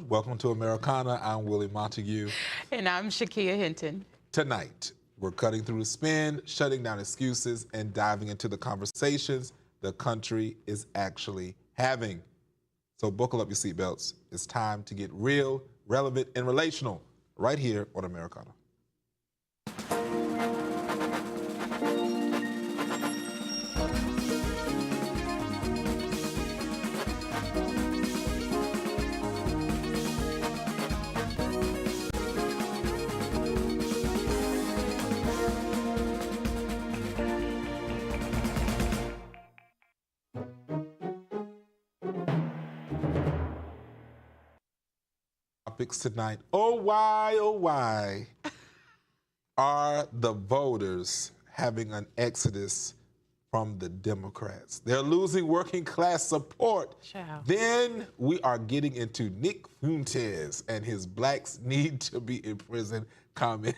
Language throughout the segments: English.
Welcome to Americana. I'm Willie Montague. And I'm Shakea Hinton. Tonight, we're cutting through the spin, shutting down excuses, and diving into the conversations the country is actually having. So buckle up your seatbelts. It's time to get real, relevant, and relational right here on Americana. Topics tonight. Oh, why are the voters having an exodus from the Democrats? They're losing working class support. Child. Then we are getting into Nick Fuentes and his blacks need to be in prison comment.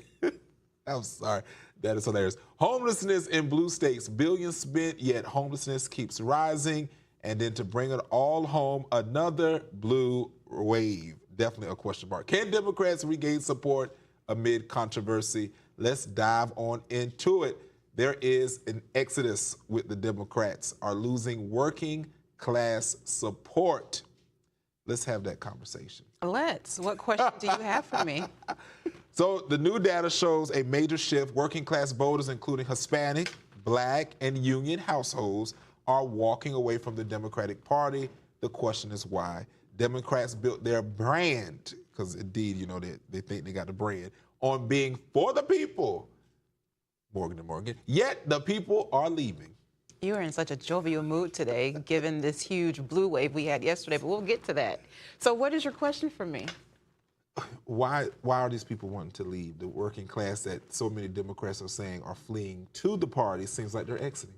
I'm sorry. That is hilarious. Homelessness in blue states, billions spent, yet homelessness keeps rising. And then to bring it all home, another blue wave. Definitely a question mark. Can Democrats regain support amid controversy? Let's dive on into it. There is an exodus with the Democrats, are losing working class support. Let's have that conversation. Let's. What question do you have for me? So the new data shows a major shift. Working class voters, including Hispanic, Black, and union households, are walking away from the Democratic Party. The question is why. Democrats built their brand, because indeed, you know, they think they got the brand, on being for the people, Morgan to Morgan, yet the people are leaving. You are in such a jovial mood today, given this huge blue wave we had yesterday, but we'll get to that. So what is your question for me? Why are these people wanting to leave? The working class that so many Democrats are saying are fleeing to the party seems like they're exiting.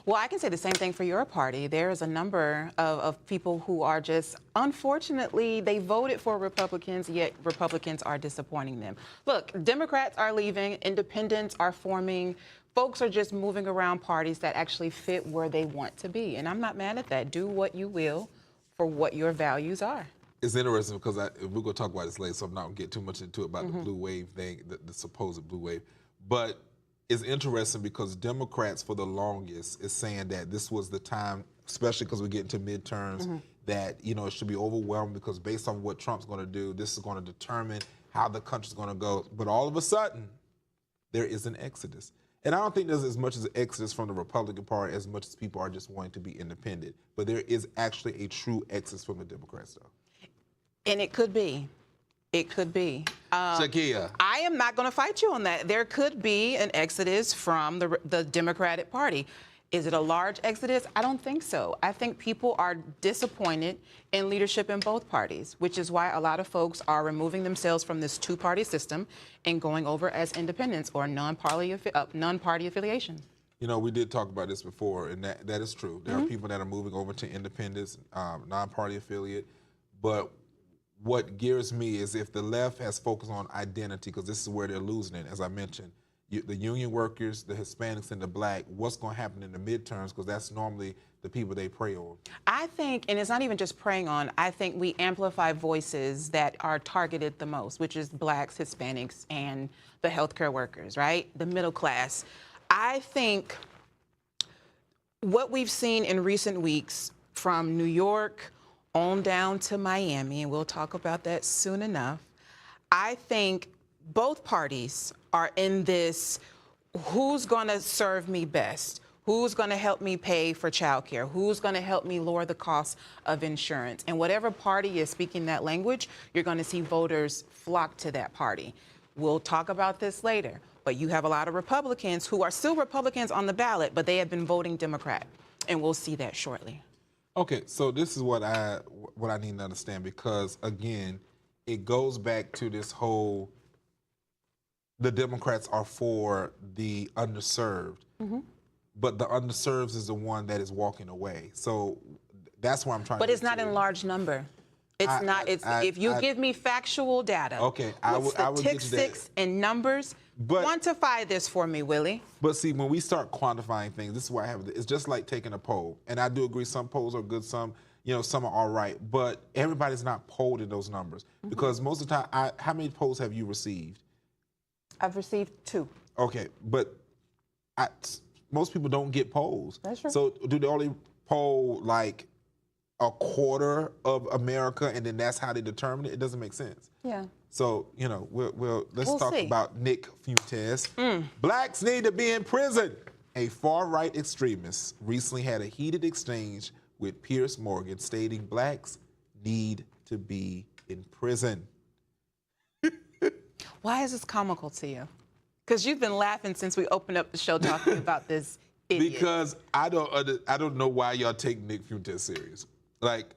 Well, I can say the same thing for your party. There is a number of people who are just, unfortunately, they voted for Republicans, yet Republicans are disappointing them. Look, Democrats are leaving, independents are forming, folks are just moving around parties that actually fit where they want to be. And I'm not mad at that. Do what you will for what your values are. It's interesting because we're going to talk about this later, so I'm not going to get too much into it about the blue wave thing, the supposed blue wave. But it's interesting because Democrats for the longest is saying that this was the time, especially because we're getting to midterms, that, you know, it should be overwhelmed because based on what Trump's going to do, this is going to determine how the country's going to go. But all of a sudden, there is an exodus. And I don't think there's as much as an exodus from the Republican Party as much as people are just wanting to be independent. But there is actually a true exodus from the Democrats, though. And it could be. It could be. Shakea. I am not going to fight you on that. There could be an exodus from the Democratic Party. Is it a large exodus? I don't think so. I think people are disappointed in leadership in both parties, which is why a lot of folks are removing themselves from this two-party system and going over as independents or non-party affiliation. You know, we did talk about this before, and that is true. There are people that are moving over to independents, non-party affiliate, but what gears me is if the left has focused on identity, because this is where they're losing it, as I mentioned. The union workers, the Hispanics, and the Black, what's going to happen in the midterms, because that's normally the people they prey on. I think, and it's not even just preying on, I think we amplify voices that are targeted the most, which is Blacks, Hispanics, and the healthcare workers, right? The middle class. I think what we've seen in recent weeks from New York on down to Miami, and we'll talk about that soon enough, I think both parties are in this, who's going to serve me best? Who's going to help me pay for childcare? Who's going to help me lower the cost of insurance? And whatever party is speaking that language, you're going to see voters flock to that party. We'll talk about this later. But you have a lot of Republicans who are still Republicans on the ballot, but they have been voting Democrat. And we'll see that shortly. Okay, so this is what I need to understand, because again, it goes back to this whole, the Democrats are for the underserved, but the underserved is the one that is walking away. So that's where I'm trying to. But it's not in large number. It's not. If you give me factual data, okay, I would statistics and numbers. Quantify this for me, Willie. But see, when we start quantifying things, this is why I have it. It's just like taking a poll, and I do agree some polls are good, some some are all right, but everybody's not polled in those numbers because most of the time, how many polls have you received? I've received 2. Okay, but most people don't get polls. That's true. So do they only poll like a quarter of America, and then that's how they determine it? It doesn't make sense. Yeah. So, let's talk see. about Nick Fuentes. Blacks need to be in prison. A far-right extremist recently had a heated exchange with Piers Morgan stating blacks need to be in prison. Why is this comical to you? Because you've been laughing since we opened up the show talking about this idiot. Because I don't know why y'all take Nick Fuentes serious. Like,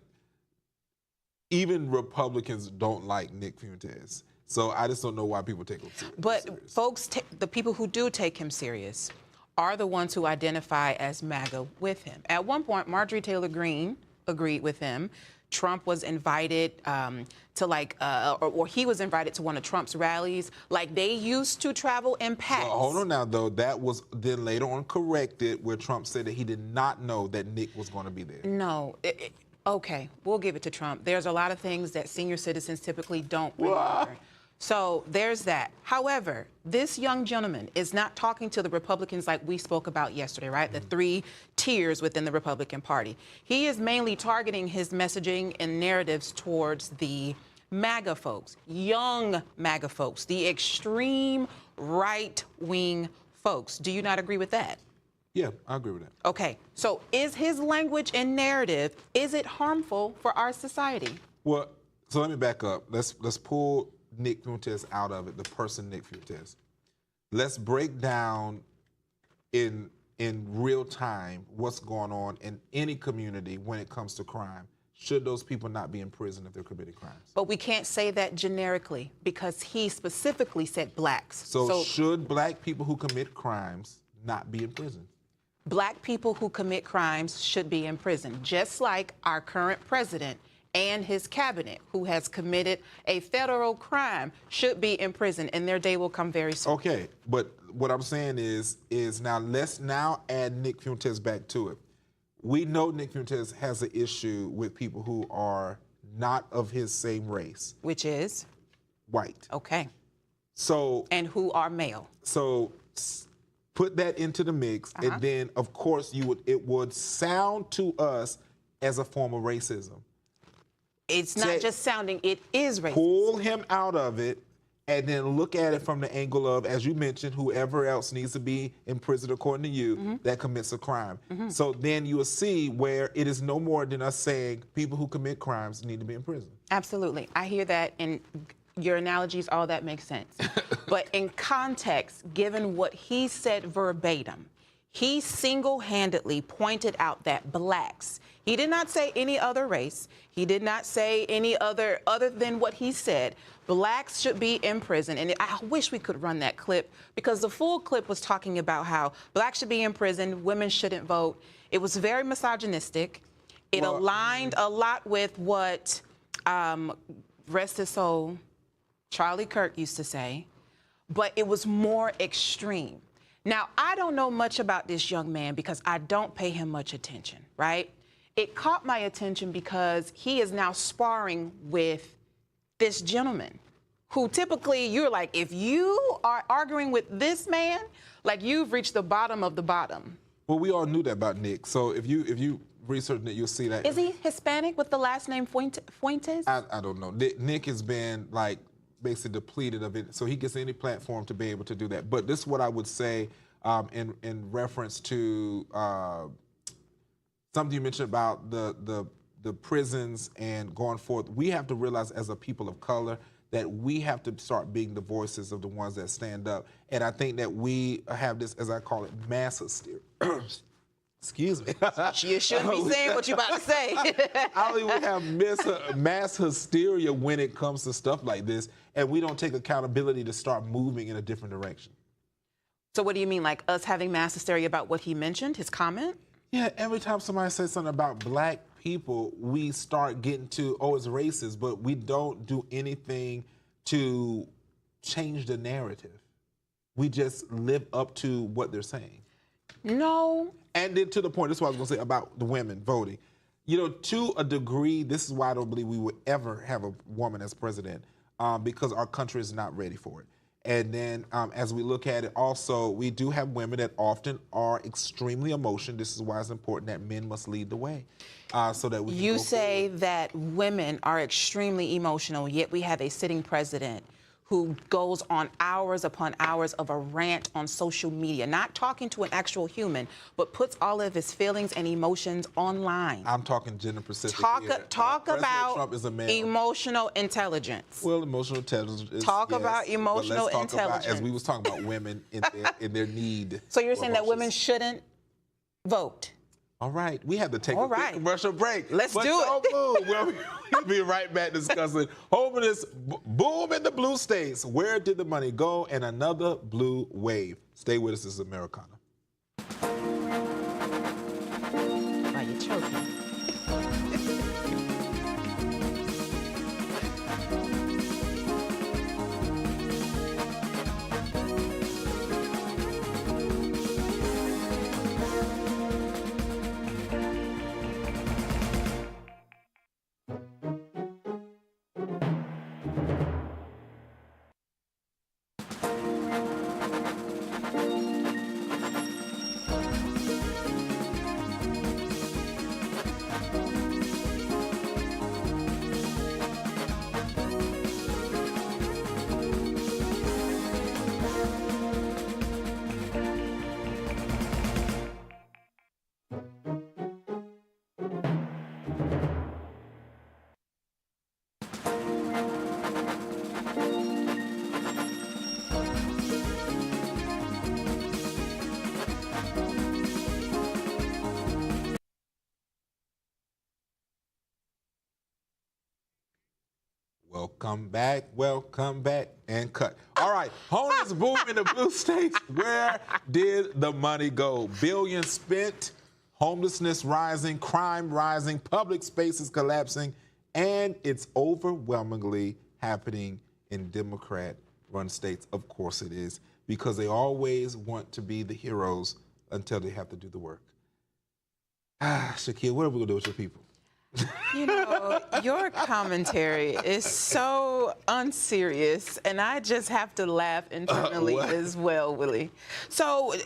even Republicans don't like Nick Fuentes. So I just don't know why people take him serious. But folks, the people who do take him serious are the ones who identify as MAGA with him. At one point, Marjorie Taylor Greene agreed with him. Trump was invited or he was invited to one of Trump's rallies. Like, they used to travel in packs. Well, hold on now, though. That was then later on corrected, where Trump said that he did not know that Nick was going to be there. No. Okay, we'll give it to Trump. There's a lot of things that senior citizens typically don't remember. So there's that. However, this young gentleman is not talking to the Republicans like we spoke about yesterday, right? The 3 tiers within the Republican Party. He is mainly targeting his messaging and narratives towards the MAGA folks, young MAGA folks, the extreme right-wing folks. Do you not agree with that? Yeah, I agree with that. Okay, so is his language and narrative, is it harmful for our society? Well, so let me back up. Let's pull Nick Fuentes out of it, the person Nick Fuentes. Let's break down in real time what's going on in any community when it comes to crime. Should those people not be in prison if they're committing crimes? But we can't say that generically because he specifically said blacks. So should black people who commit crimes not be in prison? Black people who commit crimes should be in prison, just like our current president and his cabinet, who has committed a federal crime, should be in prison, and their day will come very soon. Okay, but what I'm saying is now let's now add Nick Fuentes back to it. We know Nick Fuentes has an issue with people who are not of his same race. Which is? White. Okay. So. And who are male. So put that into the mix, and then, of course, it would sound to us as a form of racism. It's not just sounding, it is racist. Pull him out of it and then look at it from the angle of, as you mentioned, whoever else needs to be in prison according to you that commits a crime. So then you will see where it is no more than us saying people who commit crimes need to be in prison. Absolutely. I hear that, and your analogies, all that makes sense. But in context, given what he said verbatim, he single-handedly pointed out that blacks, he did not say any other race, he did not say any other than what he said, blacks should be in prison. And I wish we could run that clip, because the full clip was talking about how blacks should be in prison, women shouldn't vote. It was very misogynistic. It aligned a lot with what, rest his soul, Charlie Kirk used to say, but it was more extreme. Now, I don't know much about this young man because I don't pay him much attention, right? It caught my attention because he is now sparring with this gentleman who typically you're like, if you are arguing with this man, like you've reached the bottom of the bottom. Well, we all knew that about Nick. So if you research it, you'll see that. Is he Hispanic with the last name Fuentes? I don't know. Nick has been like basically depleted of it, so he gets any platform to be able to do that. But this is what I would say in reference to something you mentioned about the prisons and going forth. We have to realize as a people of color that we have to start being the voices of the ones that stand up. And I think that we have this, as I call it, mass hysteria. Excuse me. You shouldn't be saying what you're about to say. I mean, we have mass hysteria when it comes to stuff like this, and we don't take accountability to start moving in a different direction. So what do you mean, like us having mass hysteria about what he mentioned, his comment? Yeah, every time somebody says something about black people, we start getting to, oh, it's racist, but we don't do anything to change the narrative. We just live up to what they're saying. No. And then to the point, this is what I was going to say about the women voting. You know, to a degree, this is why I don't believe we would ever have a woman as president, because our country is not ready for it. And then as we look at it also, we do have women that often are extremely emotional. This is why it's important that men must lead the way so that we can You go say forward. that women are extremely emotional, yet we have a sitting president who goes on hours upon hours of a rant on social media, not talking to an actual human, but puts all of his feelings and emotions online. I'm talking gender specific Talk here. about Trump is a male. emotional intelligence. Well, emotional intelligence. Talk yes, about emotional but let's talk intelligence. About, as we was talking about women in their need. So you're saying that emotions. women shouldn't vote? All right, we have to take a quick commercial break. Let's do it. Don't move. We'll be right back discussing homelessness boom in the blue states. Where did the money go? And another blue wave. Stay with us. This is Americana. Why you choking? Welcome back, and cut. All right, homeless boom in the blue states. Where did the money go? Billions spent, homelessness rising, crime rising, public spaces collapsing, and it's overwhelmingly happening in Democrat-run states. Of course it is, because they always want to be the heroes until they have to do the work. Shakea, what are we gonna do with your people? You know, your commentary is so unserious, and I just have to laugh internally as well, Willie. So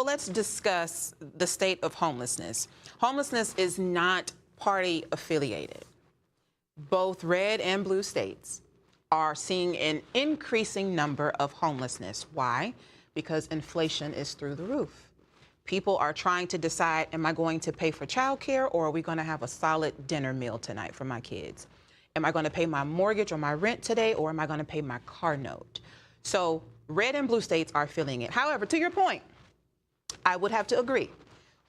let's discuss the state of homelessness. Homelessness is not party affiliated. Both red and blue states are seeing an increasing number of homelessness. Why? Because inflation is through the roof. People are trying to decide, am I going to pay for childcare, or are we going to have a solid dinner meal tonight for my kids? Am I going to pay my mortgage or my rent today, or am I going to pay my car note? So red and blue states are feeling it. However, to your point, I would have to agree.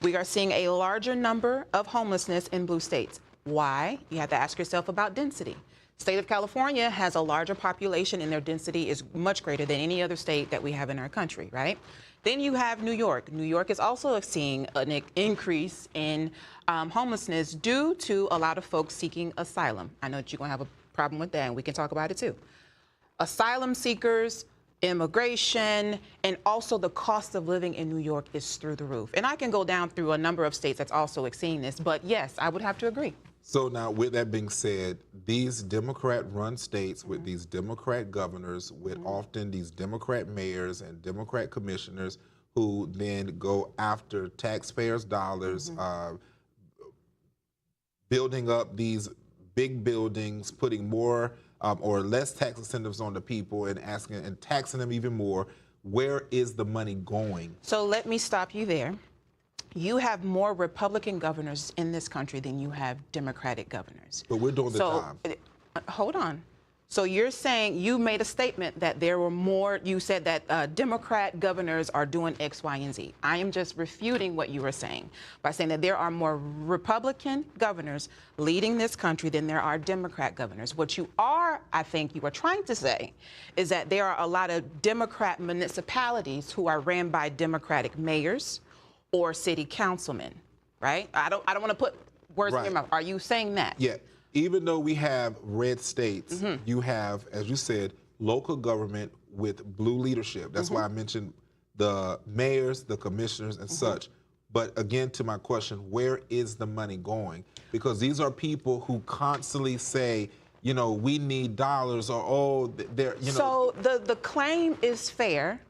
We are seeing a larger number of homelessness in blue states. Why? You have to ask yourself about density. State of California has a larger population, and their density is much greater than any other state that we have in our country, right? Then you have New York. New York is also seeing an increase in homelessness due to a lot of folks seeking asylum. I know that you're going to have a problem with that, and we can talk about it too. Asylum seekers, immigration, and also the cost of living in New York is through the roof. And I can go down through a number of states that's also seeing this, but yes, I would have to agree. So now, with that being said, these Democrat-run states with these Democrat governors, with often these Democrat mayors and Democrat commissioners who then go after taxpayers' dollars, building up these big buildings, putting more or less tax incentives on the people and taxing them even more. Where is the money going? So let me stop you there. You have more Republican governors in this country than you have Democratic governors. But we're doing the job. Hold on. So you're saying, you made a statement that there were more, you said that Democrat governors are doing X, Y, and Z. I am just refuting what you were saying by saying that there are more Republican governors leading this country than there are Democrat governors. What you are, I think you are trying to say, is that there are a lot of Democrat municipalities who are ran by Democratic mayors or city councilmen, right? I don't want to put words in your mouth. Are you saying that? Yeah. Even though we have red states, you have, as you said, local government with blue leadership. That's why I mentioned the mayors, the commissioners, and such. But again, to my question, where is the money going? Because these are people who constantly say, you know, we need dollars, or, oh, they're, you know. So the claim is fair.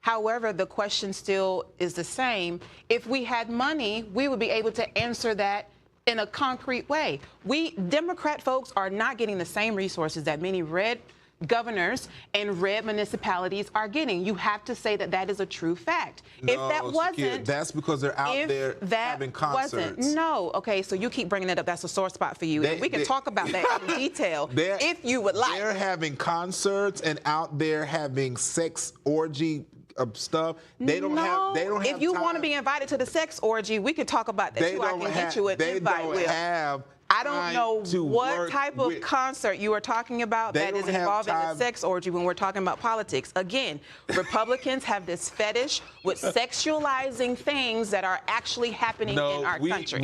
However, the question still is the same. If we had money, we would be able to answer that in a concrete way. We Democrat folks are not getting the same resources that many red governors and red municipalities are getting. You have to say that that is a true fact. No, if that wasn't, Shakea, that's because they're out there having concerts. No, okay, so you keep bringing that up. That's a sore spot for you. We can talk about that in detail if you would like. They're having concerts and out there having sex orgy stuff. They don't have. If you want to be invited to the sex orgy, we could talk about that too. I can get you an invite. They don't have. I don't know what type of concert you are talking about that is involved in a sex orgy when we're talking about politics. Again, Republicans have this fetish with sexualizing things that are actually happening in our country.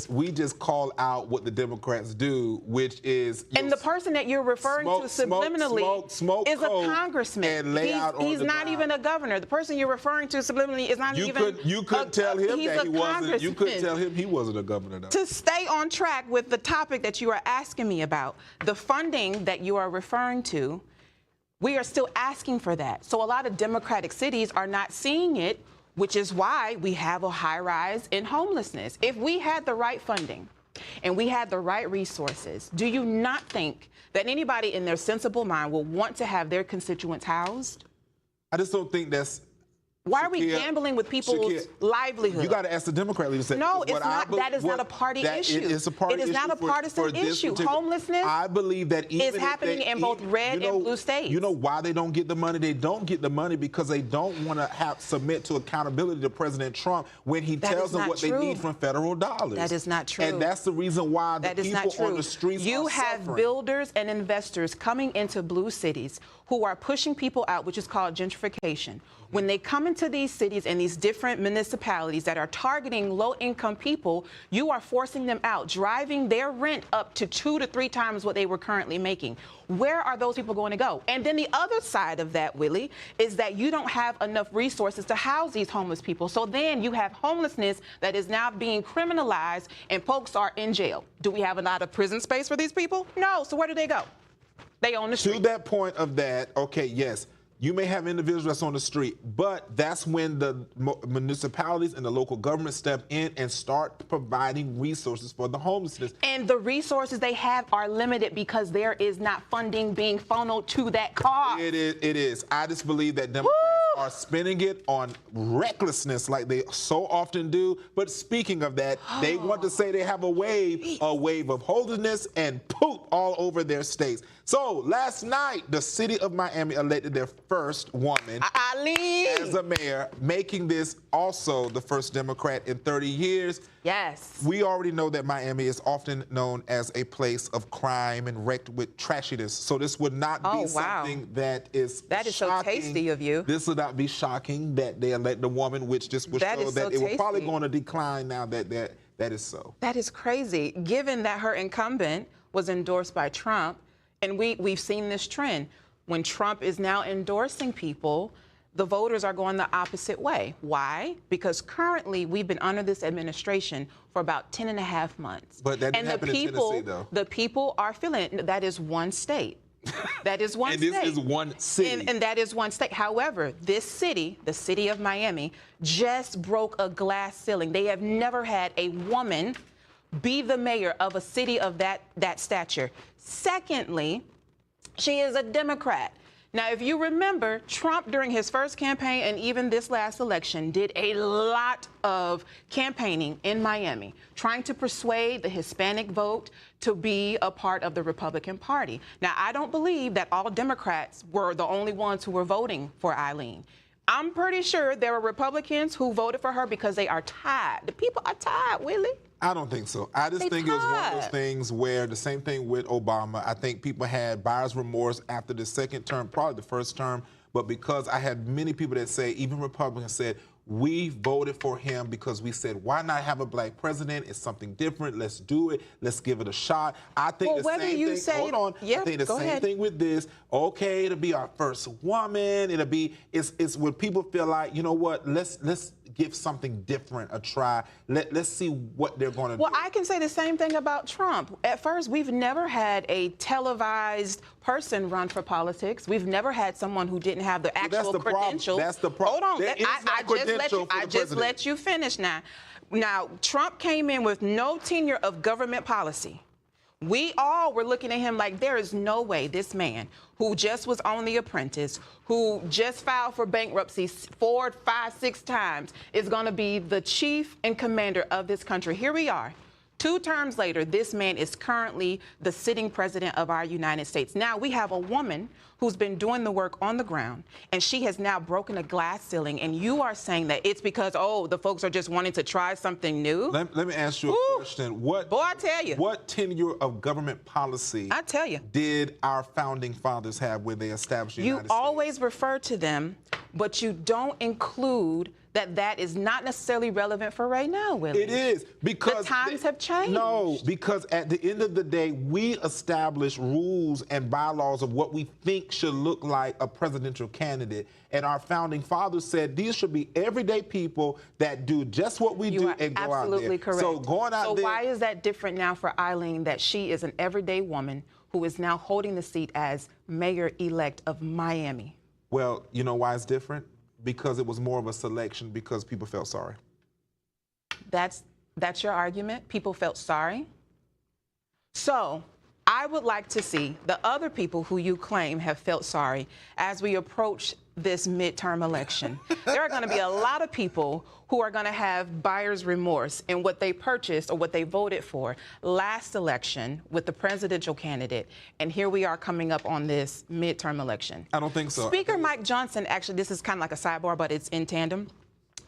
We just call out what the Democrats do, which is. And the person that you're referring to subliminally is a congressman. He's not even a governor. The person you're referring to subliminally is not even. You couldn't tell him that he wasn't. You couldn't tell him he wasn't a governor, though. To stay on track with the topic that you are asking me about, the funding that you are referring to, we are still asking for that. So a lot of Democratic cities are not seeing it, which is why we have a high rise in homelessness. If we had the right funding and we had the right resources, do you not think that anybody in their sensible mind will want to have their constituents housed? I just don't think that's. Why are we gambling with people's livelihood? You got to ask the Democrat leader. No, it's not. That is not a party issue. It is not a partisan issue. Homelessness, I believe that is happening in both red and blue states. You know why they don't get the money? They don't get the money because they don't want to submit to accountability to President Trump when he tells them what they need from federal dollars. That is not true. And that's the reason why the people on the streets are suffering. You have builders and investors coming into blue cities who are pushing people out, which is called gentrification. When they come into these cities and these different municipalities that are targeting low-income people, you are forcing them out, driving their rent up to 2 to 3 times what they were currently making. Where are those people going to go? And then the other side of that, Willie, is that you don't have enough resources to house these homeless people. So then you have homelessness that is now being criminalized and folks are in jail. Do we have a lot of prison space for these people? No. So where do they go? They on the street. To that point of that, okay, yes. You may have individuals that's on the street, but that's when the municipalities and the local government step in and start providing resources for the homelessness. And the resources they have are limited because there is not funding being funneled to that cause. It is. I just believe that Democrats are spending it on recklessness like they so often do. But speaking of that, they want to say they have a wave of holiness and poop all over their states. So last night, the city of Miami elected their first woman Eileen as a mayor, making this also the first Democrat in 30 years. Yes. We already know that Miami is often known as a place of crime and wrecked with trashiness. So this would not be something that is That is shocking. So tasty of you. This would not be shocking that they elect a woman, which just would show that it was probably going to decline now that is so. That is crazy, given that her incumbent was endorsed by Trump. And we've seen this trend. When Trump is now endorsing people, the voters are going the opposite way. Why? Because currently we've been under this administration for about 10 and a half months. But that didn't happen in Tennessee, though. The people are feeling it. That is one state. That is one state. And this is one city. And that is one state. However, this city, the city of Miami, just broke a glass ceiling. They have never had a woman be the mayor of a city of that stature. Secondly, she is a Democrat. Now, if you remember, Trump during his first campaign and even this last election did a lot of campaigning in Miami, trying to persuade the Hispanic vote to be a part of the Republican Party. Now, I don't believe that all Democrats were the only ones who were voting for Eileen. I'm pretty sure there were Republicans who voted for her because they are tired. The people are tired, Willie. I don't think so. I just think it was one of those things where the same thing with Obama. I think people had buyer's remorse after the second term, probably the first term, but because I had many people that say, even Republicans said, we voted for him because we said, why not have a black president? It's something different. Let's do it. Let's give it a shot. I think the same thing. Hold on. I think the same thing with this. okay, it'll be our first woman. It'll be, it's when people feel like, you know what, let's give something different a try. Let's see what they're going to do. Well, I can say the same thing about Trump. At first, we've never had a televised person run for politics. We've never had someone who didn't have the actual credentials. That's the problem. Hold on, There is no I just let you finish now. Now, Trump came in with no tenure of government policy. We all were looking at him like there is no way this man who just was on The Apprentice, who just filed for bankruptcy 4, 5, 6 times, is going to be the chief and commander of this country. Here we are. 2 terms later, this man is currently the sitting president of our United States. Now we have a woman who's been doing the work on the ground, and she has now broken a glass ceiling, and you are saying that it's because, oh, the folks are just wanting to try something new? Let me ask you a question. Boy, I tell you. What tenure of government policy I tell you. did our founding fathers have when they established the United States? You always refer to them, but you don't include that is not necessarily relevant for right now, Willie. It is, because the times have changed. No, because at the end of the day, we establish rules and bylaws of what we think should look like a presidential candidate. And our founding fathers said these should be everyday people that do just what we do and go out there. Absolutely correct. So going out there. So why is that different now for Eileen, that she is an everyday woman who is now holding the seat as mayor-elect of Miami? Well, you know why it's different? Because it was more of a selection because people felt sorry. That's your argument? People felt sorry? So I would like to see the other people who you claim have felt sorry as we approach this midterm election. There are going to be a lot of people who are going to have buyer's remorse in what they purchased or what they voted for last election with the presidential candidate. And here we are coming up on this midterm election. I don't think so. Speaker Mike Johnson, actually, this is kind of like a sidebar, but it's in tandem.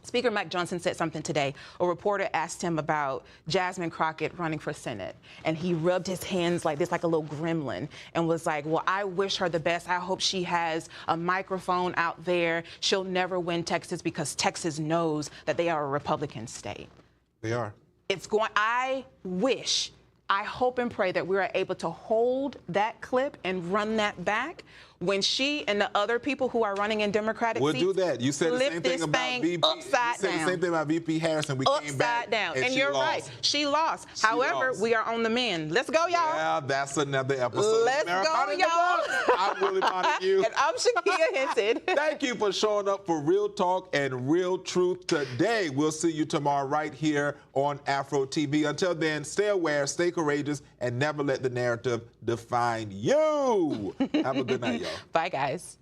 Speaker Mike Johnson said something today. A reporter asked him about Jasmine Crockett running for Senate, and he rubbed his hands like this, like a little gremlin, and was like, well, I wish her the best. I hope she has a microphone out there. She'll never win Texas because Texas knows that they are a Republican state. They are. I wish, I hope and pray that we are able to hold that clip and run that back when she and the other people who are running in Democratic seats. We'll do that. You said the same thing about VP. Upside down. You said the same thing about VP Harris, and we came back. Upside down. And you're lost. right. She lost. However, we are on the mend. Let's go, y'all. Yeah, that's another episode. Let's go, y'all. I'm Willie Montague. And I'm Shakea Hinton. Thank you for showing up for Real Talk and Real Truth today. We'll see you tomorrow right here on Afro TV. Until then, stay aware, stay courageous, and never let the narrative define you. Have a good night, y'all. Bye, guys.